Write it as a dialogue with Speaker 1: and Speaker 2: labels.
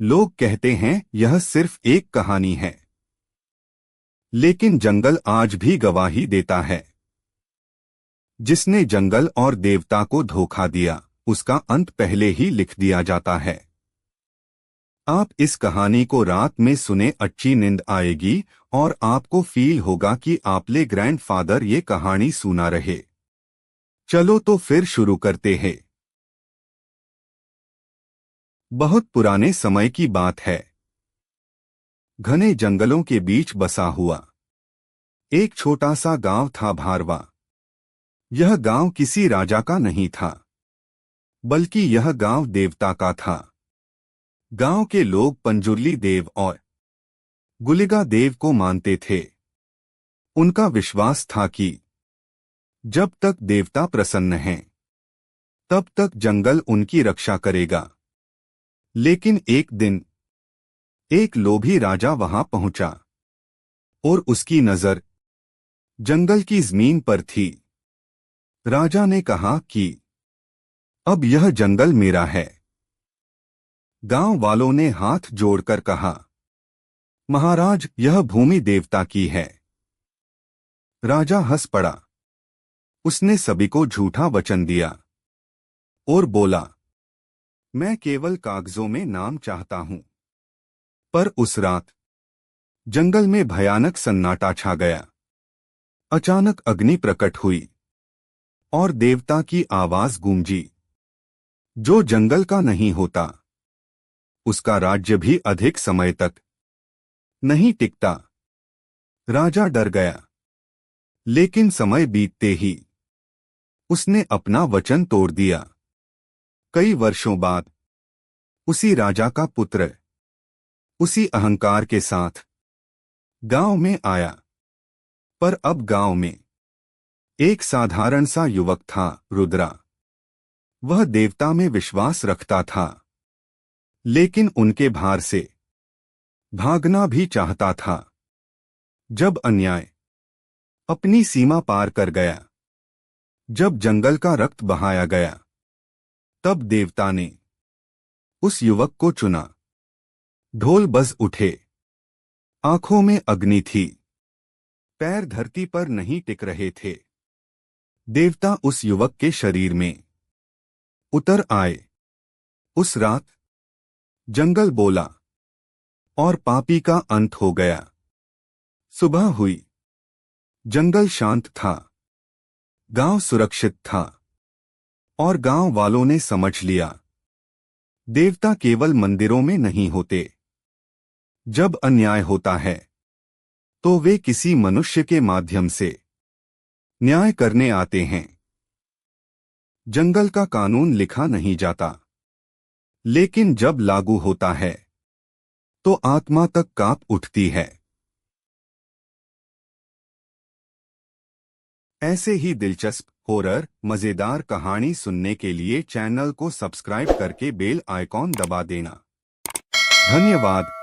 Speaker 1: लोग कहते हैं यह सिर्फ एक कहानी है, लेकिन जंगल आज भी गवाही देता है। जिसने जंगल और देवता को धोखा दिया, उसका अंत पहले ही लिख दिया जाता है। आप इस कहानी को रात में सुने, अच्छी नींद आएगी और आपको फील होगा कि आपके ग्रैंडफादर ये कहानी सुना रहे। चलो तो फिर शुरू करते हैं। बहुत पुराने समय की बात है। घने जंगलों के बीच बसा हुआ एक छोटा सा गांव था, भारवा। यह गांव किसी राजा का नहीं था, बल्कि यह गांव देवता का था। गांव के लोग पंजुर्ली देव और गुलिगा देव को मानते थे। उनका विश्वास था कि जब तक देवता प्रसन्न हैं, तब तक जंगल उनकी रक्षा करेगा। लेकिन एक दिन एक लोभी राजा वहां पहुंचा और उसकी नजर जंगल की जमीन पर थी। राजा ने कहा कि अब यह जंगल मेरा है। गांव वालों ने हाथ जोड़कर कहा, महाराज, यह भूमि देवता की है। राजा हंस पड़ा। उसने सभी को झूठा वचन दिया और बोला, मैं केवल कागजों में नाम चाहता हूं। पर उस रात जंगल में भयानक सन्नाटा छा गया। अचानक अग्नि प्रकट हुई और देवता की आवाज गूंजी, जो जंगल का नहीं होता, उसका राज्य भी अधिक समय तक नहीं टिकता। राजा डर गया, लेकिन समय बीतते ही उसने अपना वचन तोड़ दिया। कई वर्षों बाद उसी राजा का पुत्र उसी अहंकार के साथ गांव में आया। पर अब गांव में एक साधारण सा युवक था, रुद्रा। वह देवता में विश्वास रखता था, लेकिन उनके भार से भागना भी चाहता था। जब अन्याय अपनी सीमा पार कर गया, जब जंगल का रक्त बहाया गया, तब देवता ने उस युवक को चुना। ढोल बज उठे, आंखों में अग्नि थी, पैर धरती पर नहीं टिक रहे थे। देवता उस युवक के शरीर में उतर आए। उस रात जंगल बोला और पापी का अंत हो गया। सुबह हुई, जंगल शांत था, गांव सुरक्षित था और गांव वालों ने समझ लिया, देवता केवल मंदिरों में नहीं होते। जब अन्याय होता है तो वे किसी मनुष्य के माध्यम से न्याय करने आते हैं। जंगल का कानून लिखा नहीं जाता, लेकिन जब लागू होता है तो आत्मा तक कांप उठती है। ऐसे ही दिलचस्प, हॉरर, मजेदार कहानी सुनने के लिए चैनल को सब्सक्राइब करके बेल आइकॉन दबा देना। धन्यवाद।